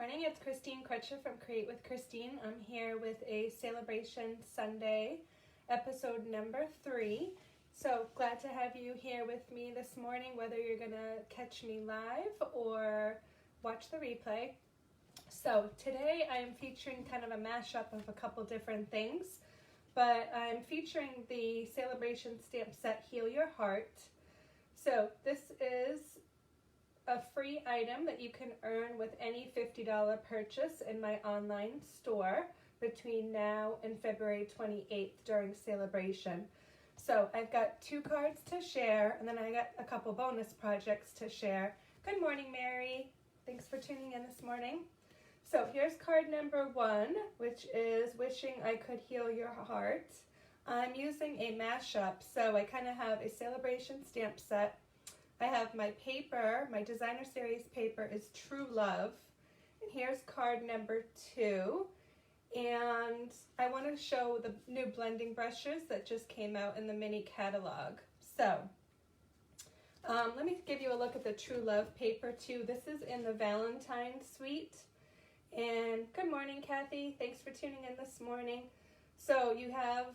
morning, it's Christine Crutcher from Create with Christine. I'm here with a Sale-A-Bration Sunday, episode number 3. So glad to have you here with me this morning, whether you're gonna catch me live or watch the replay. So today I'm featuring kind of a mashup of a couple different things, but I'm featuring the Sale-A-Bration stamp set Heal Your Heart. So this is a free item that you can earn with any $50 purchase in my online store between now and February 28th during Sale-A-Bration. So I've got 2 cards to share, and then I got a couple bonus projects to share. Good morning, Mary. Thanks for tuning in this morning. So here's card number 1, which is Wishing I Could Heal Your Heart. I'm using a mashup, so I kind of have a Sale-A-Bration stamp set. I have my paper, my designer series paper is True Love, and here's card number 2, and I want to show the new blending brushes that just came out in the mini catalog. So let me give you a look at the True Love paper too. This is in the Valentine suite, and good morning, Kathy, thanks for tuning in this morning. So you have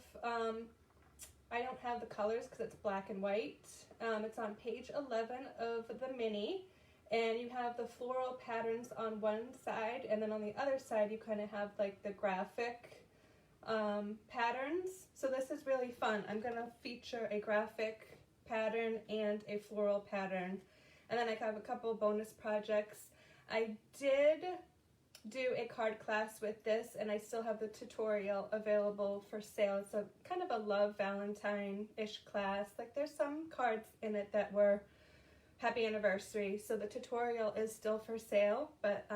I don't have the colors because it's black and white. It's on page 11 of the mini, and you have the floral patterns on one side, and then on the other side you kind of have like the graphic patterns. So this is really fun. I'm going to feature a graphic pattern and a floral pattern, and then I have a couple bonus projects. I did do a card class with this, and I still have the tutorial available for sale. It's a kind of a love Valentine-ish class. Like there's some cards in it that were happy anniversary, so the tutorial is still for sale. But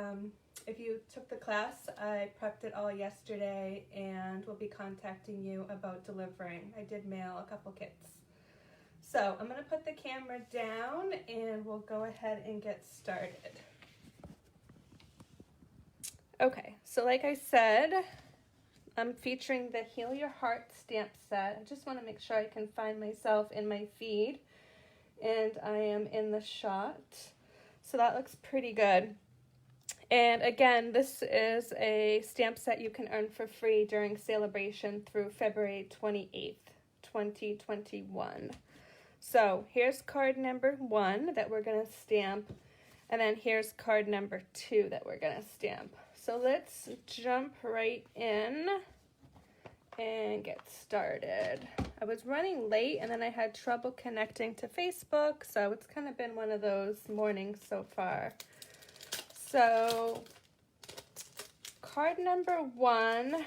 if you took the class, I prepped it all yesterday and will be contacting you about delivering. I did mail a couple kits. So I'm going to put the camera down and we'll go ahead and get started. Okay, so like I said, I'm featuring the Heal Your Heart stamp set. I just want to make sure I can find myself in my feed, and I am in the shot. So that looks pretty good. And again, this is a stamp set you can earn for free during Sale-A-Bration through February 28th, 2021. So here's card number 1 that we're going to stamp, and then here's card number 2 that we're going to stamp. So let's jump right in and get started. I was running late and then I had trouble connecting to Facebook, so it's kind of been one of those mornings so far. So card number 1,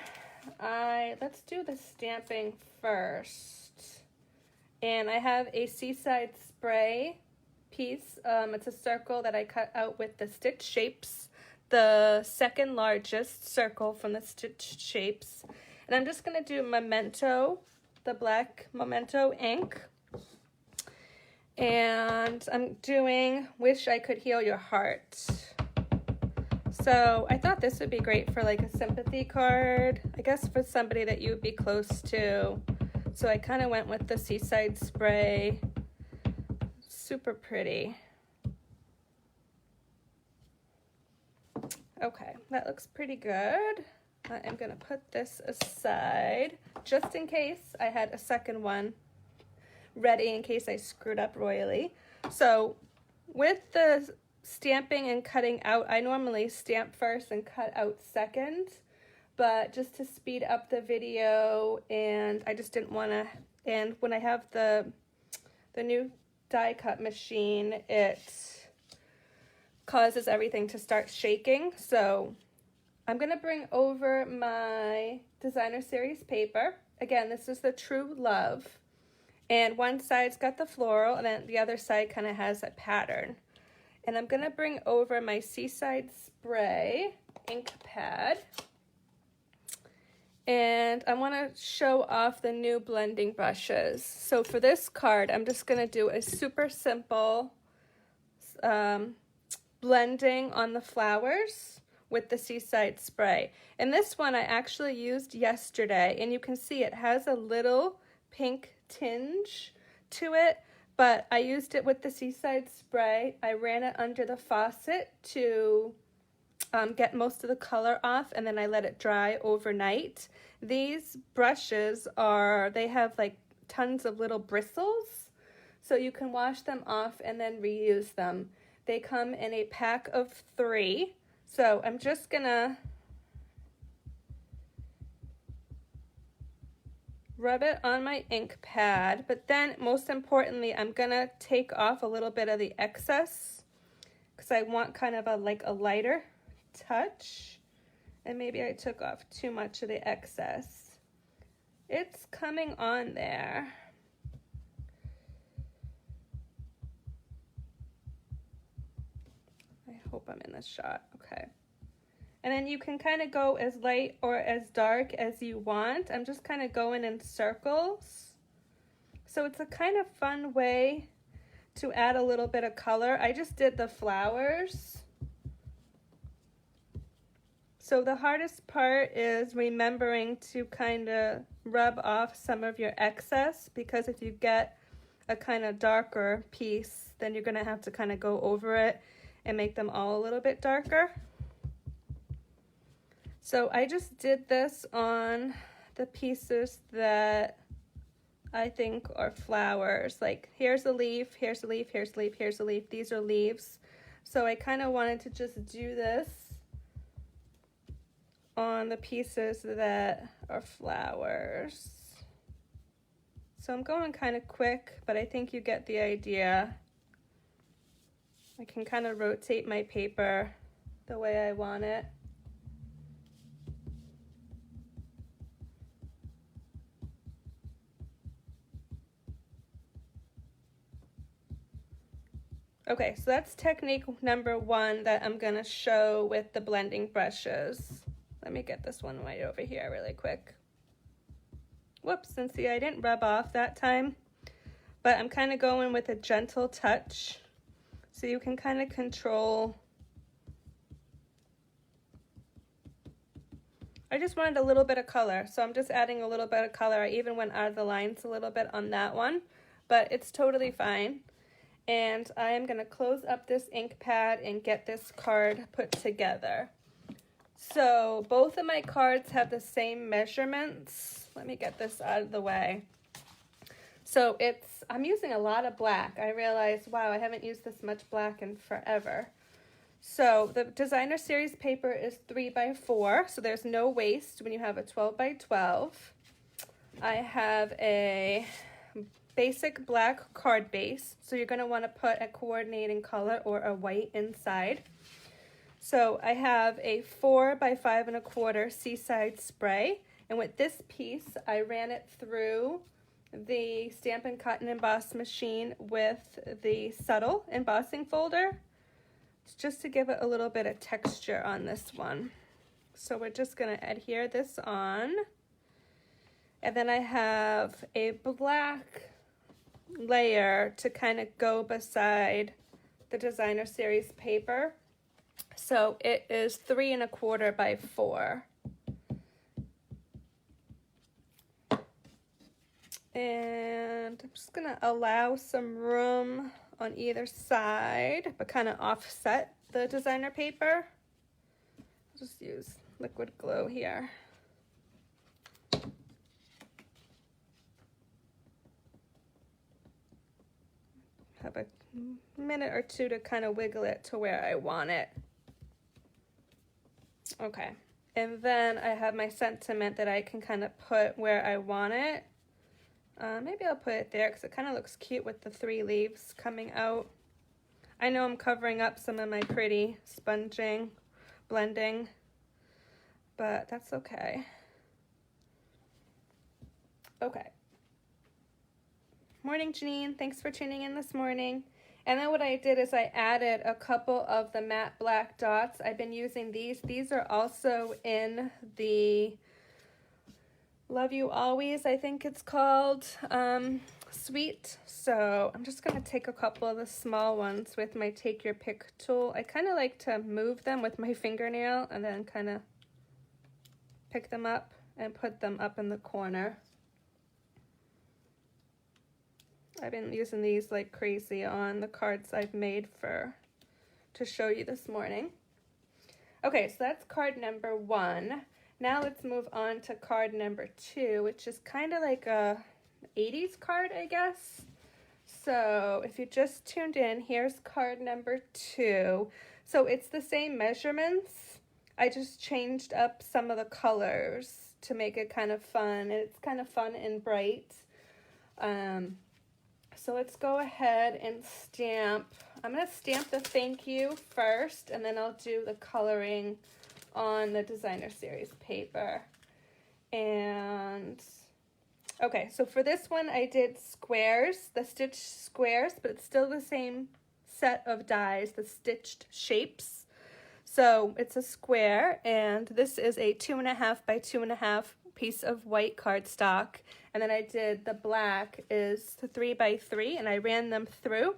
let's do the stamping first. And I have a Seaside spray piece. It's a circle that I cut out with the stitch shapes, the second largest circle from the stitch shapes. And I'm just going to do Memento, the black Memento ink. And I'm doing Wish I Could Heal Your Heart. So I thought this would be great for like a sympathy card, I guess for somebody that you would be close to. So I kind of went with the Seaside spray. Super pretty. Okay, that looks pretty good. I am going to put this aside just in case I had a second one ready in case I screwed up royally. So with the stamping and cutting out, I normally stamp first and cut out second, but just to speed up the video, and I just didn't want to, and when I have the new die cut machine, it causes everything to start shaking. So I'm going to bring over my designer series paper. Again, this is the True Love, and one side's got the floral and then the other side kind of has a pattern. And I'm going to bring over my Seaside spray ink pad, and I want to show off the new blending brushes. So for this card, I'm just going to do a super simple blending on the flowers with the Seaside spray. And this one I actually used yesterday, and you can see it has a little pink tinge to it, but I used it with the Seaside spray. I ran it under the faucet to get most of the color off, and then I let it dry overnight. These brushes they have like tons of little bristles, so you can wash them off and then reuse them. They come in a pack of 3, so I'm just gonna rub it on my ink pad, but then most importantly, I'm gonna take off a little bit of the excess because I want kind of a lighter touch, and maybe I took off too much of the excess. It's coming on there. I hope I'm in this shot. Okay. And then you can kind of go as light or as dark as you want. I'm just kind of going in circles. So it's a kind of fun way to add a little bit of color. I just did the flowers. So the hardest part is remembering to kind of rub off some of your excess, because if you get a kind of darker piece, then you're going to have to kind of go over it and make them all a little bit darker. So I just did this on the pieces that I think are flowers. Like here's a leaf, here's a leaf, here's a leaf, here's a leaf. These are leaves. So I kind of wanted to just do this on the pieces that are flowers. So I'm going kind of quick, but I think you get the idea. I can kind of rotate my paper the way I want it. Okay, so that's technique number 1 that I'm gonna show with the blending brushes. Let me get this one right over here really quick. Whoops, and see I didn't rub off that time, but I'm kind of going with a gentle touch so you can kind of control. I just wanted a little bit of color, so I'm just adding a little bit of color. I even went out of the lines a little bit on that one, but it's totally fine. And I am going to close up this ink pad and get this card put together. So both of my cards have the same measurements. Let me get this out of the way. So I'm using a lot of black. I realized, wow, I haven't used this much black in forever. So the designer series paper is 3x4, so there's no waste when you have a 12x12. I have a basic black card base, so you're going to want to put a coordinating color or a white inside. So I have a 4x5¼ Seaside spray, and with this piece I ran it through the Stampin' Cotton Emboss machine with the subtle embossing folder. It's just to give it a little bit of texture on this one. So we're just going to adhere this on, and then I have a black layer to kind of go beside the designer series paper. So it is 3¼ x 4. And I'm just gonna allow some room on either side, but kind of offset the designer paper. I'll just use liquid glue here. Have a minute or two to kind of wiggle it to where I want it. Okay, and then I have my sentiment that I can kind of put where I want it. Maybe I'll put it there because it kind of looks cute with the 3 leaves coming out. I know I'm covering up some of my pretty blending, but that's okay. Okay. Morning, Janine. Thanks for tuning in this morning. And then what I did is I added a couple of the matte black dots. I've been using these. These are also in the Love You Always, I think it's called, suite. So I'm just going to take a couple of the small ones with my Take Your Pick tool. I kind of like to move them with my fingernail and then kind of pick them up and put them up in the corner. I've been using these like crazy on the cards I've made to show you this morning. Okay, so that's card number 1. Now let's move on to card number 2, which is kind of like a 80s card, I guess. So if you just tuned in, here's card number 2. So it's the same measurements. I just changed up some of the colors to make it kind of fun. And it's kind of fun and bright. So let's go ahead and stamp. I'm going to stamp the thank you first, and then I'll do the coloring on the designer series paper. And okay, so for this one I did squares, the stitched squares, but it's still the same set of dies, the stitched shapes. So it's a square, and this is a 2.5 by 2.5 piece of white cardstock. And then I did the black is 3 by 3, and I ran them through.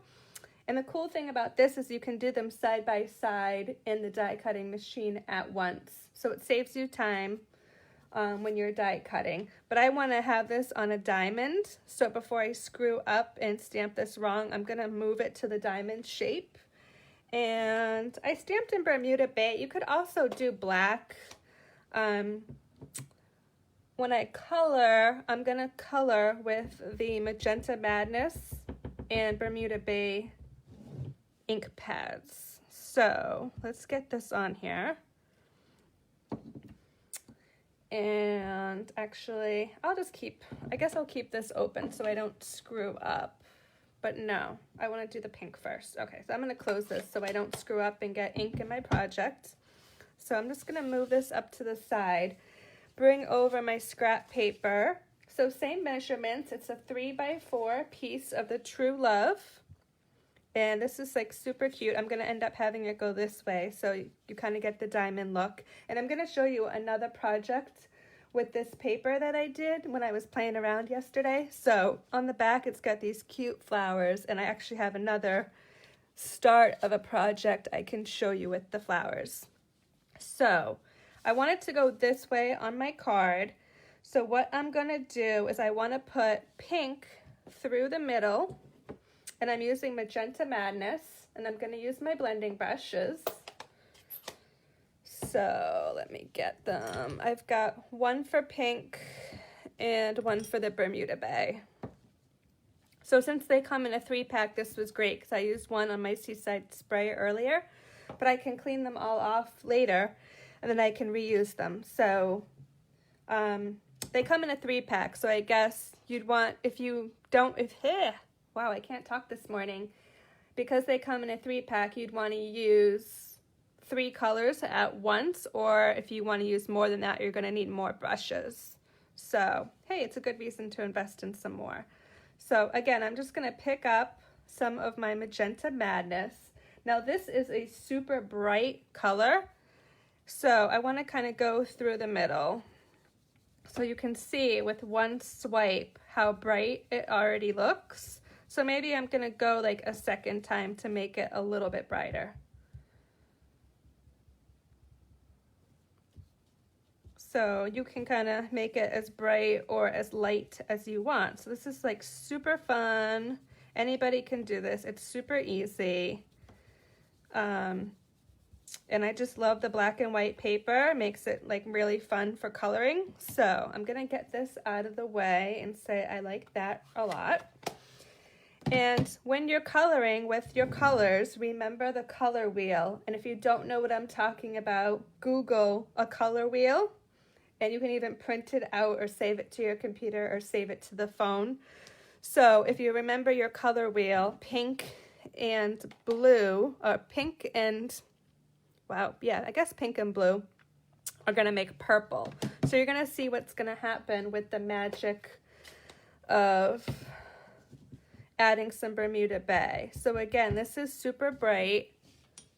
And the cool thing about this is you can do them side by side in the die cutting machine at once. So it saves you time when you're die cutting. But I want to have this on a diamond. So before I screw up and stamp this wrong, I'm going to move it to the diamond shape. And I stamped in Bermuda Bay. You could also do black. When I color, I'm going to color with the Magenta Madness and Bermuda Bay ink pads. So let's get this on here. And actually, I guess I'll keep this open so I don't screw up. But no, I want to do the pink first. Okay, so I'm going to close this so I don't screw up and get ink in my project. So I'm just going to move this up to the side. Bring over my scrap paper. So same measurements. It's a 3 by 4 piece of the True Love. And this is like super cute. I'm going to end up having it go this way so you kind of get the diamond look. And I'm going to show you another project with this paper that I did when I was playing around yesterday. So on the back it's got these cute flowers, and I actually have another start of a project I can show you with the flowers. So I want it to go this way on my card. So what I'm going to do is I want to put pink through the middle, and I'm using Magenta Madness, and I'm going to use my blending brushes. So let me get them. I've got one for pink and one for the Bermuda Bay. So since they come in a 3-pack, this was great because I used one on my Seaside spray earlier, but I can clean them all off later and then I can reuse them. So they come in a 3-pack, so I guess you'd want, wow, I can't talk this morning. Because they come in a 3-pack, you'd want to use 3 colors at once, or if you want to use more than that, you're going to need more brushes. So, hey, it's a good reason to invest in some more. So again, I'm just going to pick up some of my Magenta Madness. Now this is a super bright color, so I want to kind of go through the middle. So you can see with one swipe how bright it already looks. So maybe I'm going to go like a second time to make it a little bit brighter. So you can kind of make it as bright or as light as you want. So this is like super fun. Anybody can do this. It's super easy. And I just love the black and white paper. It makes it like really fun for coloring. So I'm going to get this out of the way and say I like that a lot. And when you're coloring with your colors, remember the color wheel. And if you don't know what I'm talking about, Google a color wheel. And you can even print it out or save it to your computer or save it to the phone. So if you remember your color wheel, pink and blue, or pink and, wow, yeah, I guess pink and blue are going to make purple. So you're going to see what's going to happen with the magic of adding some Bermuda Bay. So again, this is super bright.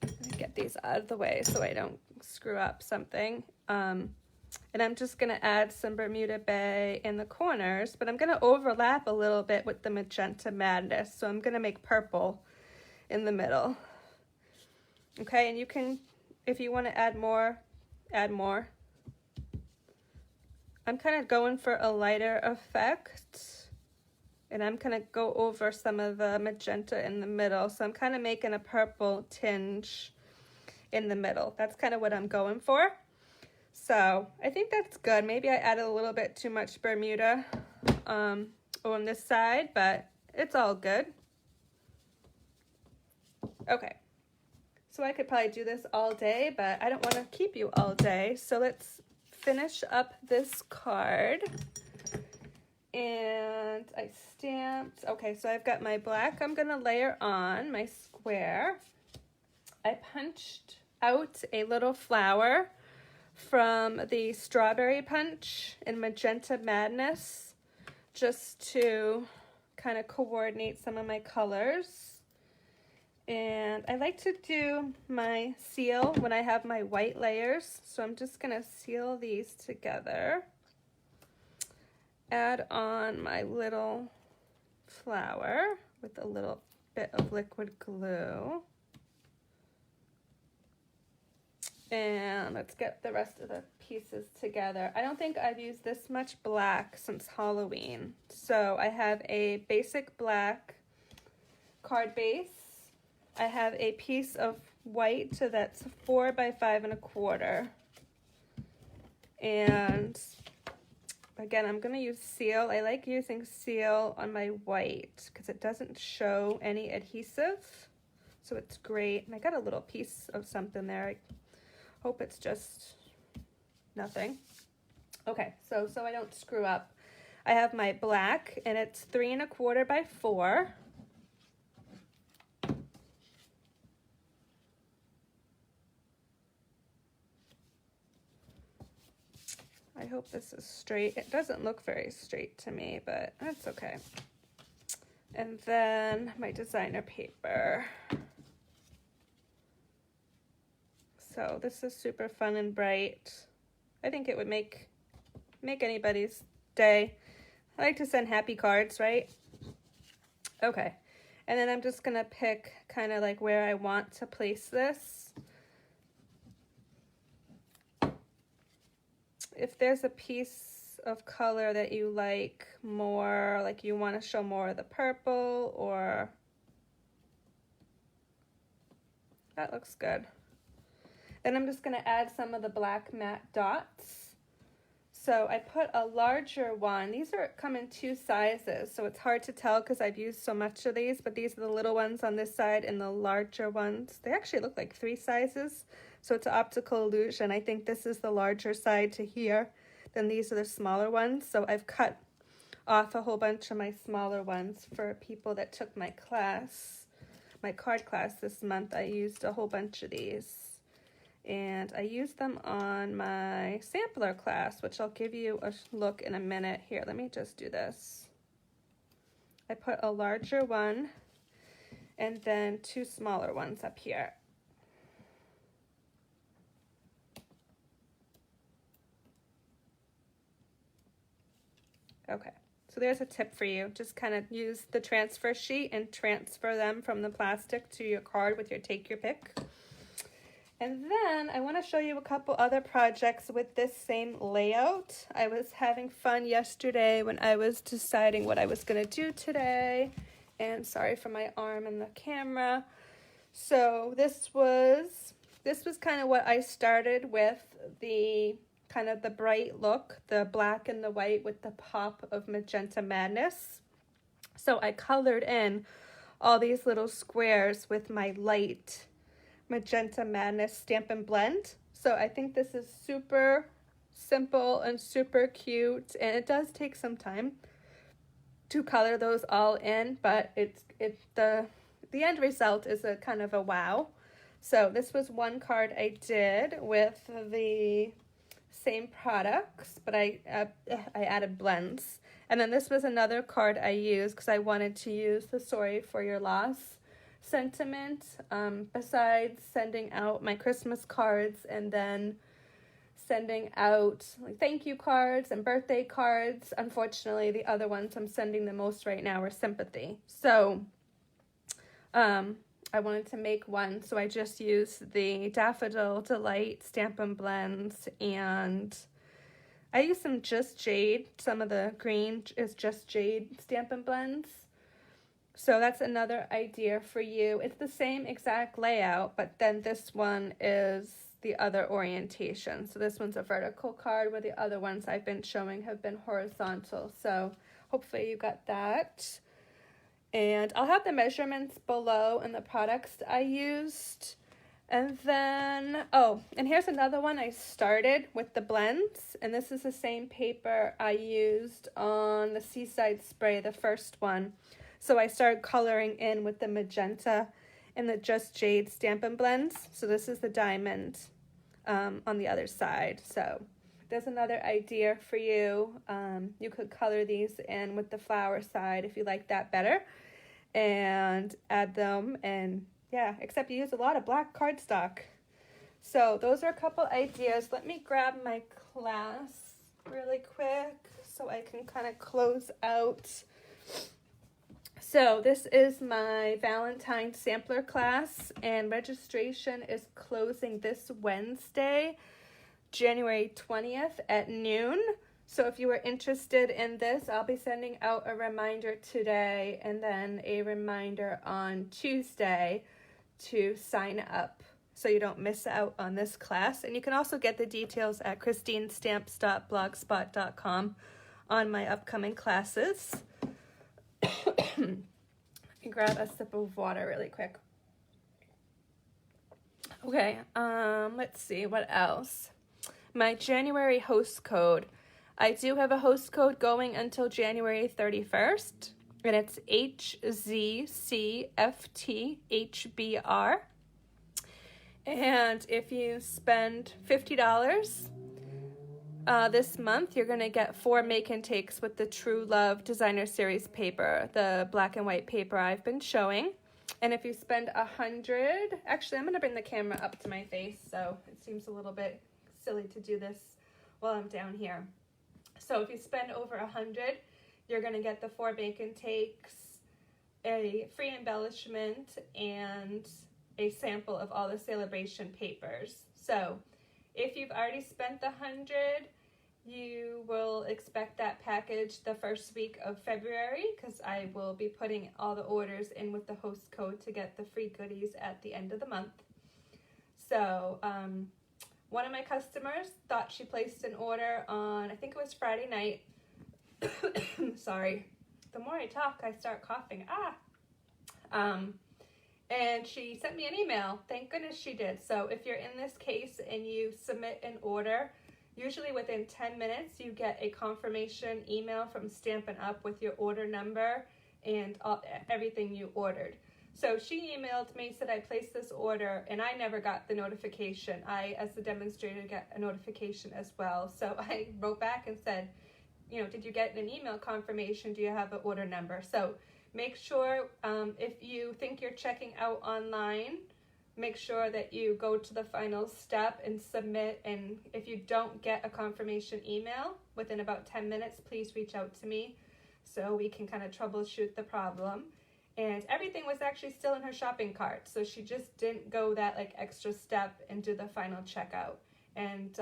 Let me get these out of the way so I don't screw up something. And I'm just going to add some Bermuda Bay in the corners, but I'm going to overlap a little bit with the Magenta Madness. So I'm going to make purple in the middle. Okay, and you can, if you want to add more, add more. I'm kind of going for a lighter effect. And I'm going to go over some of the magenta in the middle. So I'm kind of making a purple tinge. in the middle. That's kind of what I'm going for. So I think that's good. Maybe I added a little bit too much Bermuda on this side, but it's all good. Okay, so I could probably do this all day, but I don't want to keep you all day. So let's finish up this card. And I stamped, okay, so I've got my black I'm gonna layer on my square. I punched out a little flower from the Strawberry Punch in Magenta Madness just to kind of coordinate some of my colors. And I like to do my seal when I have my white layers, so I'm just gonna seal these together. Add on my little flower with a little bit of liquid glue. And let's get the rest of the pieces together. I don't think I've used this much black since Halloween. So I have a basic black card base. I have a piece of white, so that's 4 by 5 1/4. And again, I'm going to use seal. I like using seal on my white because it doesn't show any adhesive. So it's great. And I got a little piece of something there. I hope it's just nothing. Okay, so I don't screw up. I have my black and it's 3 1/4 by 4. I hope this is straight. It doesn't look very straight to me, but that's okay. And then my designer paper. So this is super fun and bright. I think it would make anybody's day. I like to send happy cards, right? Okay. And then I'm just gonna pick kind of like where I want to place this. If there's a piece of color that you like more, like you want to show more of the purple, or that looks good. Then I'm just going to add some of the black matte dots. So I put a larger one. These come in 2 sizes, so it's hard to tell because I've used so much of these, but these are the little ones on this side and the larger ones. They actually look like 3 sizes. So it's an optical illusion. I think this is the larger side to here. Then these are the smaller ones. So I've cut off a whole bunch of my smaller ones for people that took my class, my card class this month. I used a whole bunch of these. And I used them on my sampler class, which I'll give you a look in a minute. Here, let me just do this. I put a larger one and then 2 smaller ones up here. Okay, so there's a tip for you. Just kind of use the transfer sheet and transfer them from the plastic to your card with your take your pick. And then I want to show you a couple other projects with this same layout. I was having fun yesterday when I was deciding what I was going to do today. And sorry for my arm and the camera. So this was kind of what I started with, the kind of the bright look, the black and the white with the pop of Magenta Madness. So I colored in all these little squares with my light Magenta Madness Stampin' Blend. So I think this is super simple and super cute, and it does take some time to color those all in, but the end result is a kind of a wow. So this was one card I did with the same products, but I added blends. And then this was another card I used because I wanted to use the sorry for your loss sentiment, besides sending out my Christmas cards and then sending out like thank you cards and birthday cards. Unfortunately, the other ones I'm sending the most right now are sympathy. So I wanted to make one, so I just used the Daffodil Delight Stampin' Blends, and I used some Just Jade. Some of the green is Just Jade Stampin' Blends. So that's another idea for you. It's the same exact layout, but then this one is the other orientation. So this one's a vertical card, where the other ones I've been showing have been horizontal. So hopefully you got that. And I'll have the measurements below and the products I used. And then, oh, and here's another one I started with the blends. And this is the same paper I used on the Seaside spray, the first one. So I started coloring in with the magenta and the Just Jade Stampin' blends. So this is the diamond on the other side. So there's another idea for you. You could color these in with the flower side if you like that better, and add them. And yeah, except you use a lot of black cardstock. So those are a couple ideas. Let me grab my class really quick so I can kind of close out. So this is my Valentine sampler class, and registration is closing this Wednesday, January 20th at noon. So if you are interested in this, I'll be sending out a reminder today and then a reminder on Tuesday to sign up so you don't miss out on this class. And you can also get the details at christinestamps.blogspot.com on my upcoming classes. Let me grab a sip of water really quick. Okay, let's see, what else? My January host code. I do have a host code going until January 31st, and it's HZCFTHBR. And if you spend $50 this month, you're going to get 4 make and takes with the True Love Designer Series paper, the black and white paper I've been showing. And if you spend $100, actually I'm going to bring the camera up to my face, so it seems a little bit silly to do this while I'm down here. So if you spend over $100, you're going to get the 4 make and takes, a free embellishment, and a sample of all the Sale-A-Bration papers. So if you've already spent the $100, you will expect that package the first week of February, because I will be putting all the orders in with the host code to get the free goodies at the end of the month. So one of my customers thought she placed an order on, I think it was Friday night. Sorry, the more I talk, I start coughing. And she sent me an email. Thank goodness she did. So if you're in this case and you submit an order, usually within 10 minutes you get a confirmation email from Stampin' Up with your order number and everything you ordered. So she emailed me, said I placed this order, and I never got the notification. I, as the demonstrator, get a notification as well. So I wrote back and said, you know, did you get an email confirmation? Do you have an order number? So make sure, if you think you're checking out online, make sure that you go to the final step and submit. And if you don't get a confirmation email within about 10 minutes, please reach out to me so we can kind of troubleshoot the problem. And everything was actually still in her shopping cart, so she just didn't go that extra step and do the final checkout. And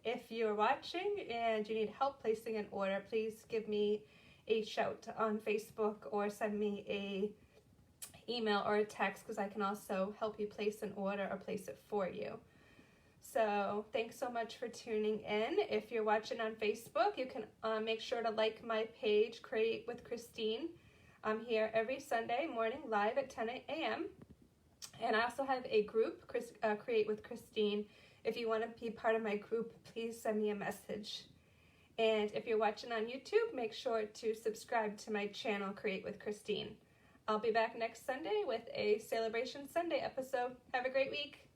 if you're watching and you need help placing an order, please give me a shout on Facebook or send me a email or a text, because I can also help you place an order or place it for you. So thanks so much for tuning in. If you're watching on Facebook, you can make sure to like my page, Create with Christine. I'm here every Sunday morning live at 10 a.m. And I also have a group, Create with Christine. If you want to be part of my group, please send me a message. And if you're watching on YouTube, make sure to subscribe to my channel, Create with Christine. I'll be back next Sunday with a Sale-A-Bration Sunday episode. Have a great week.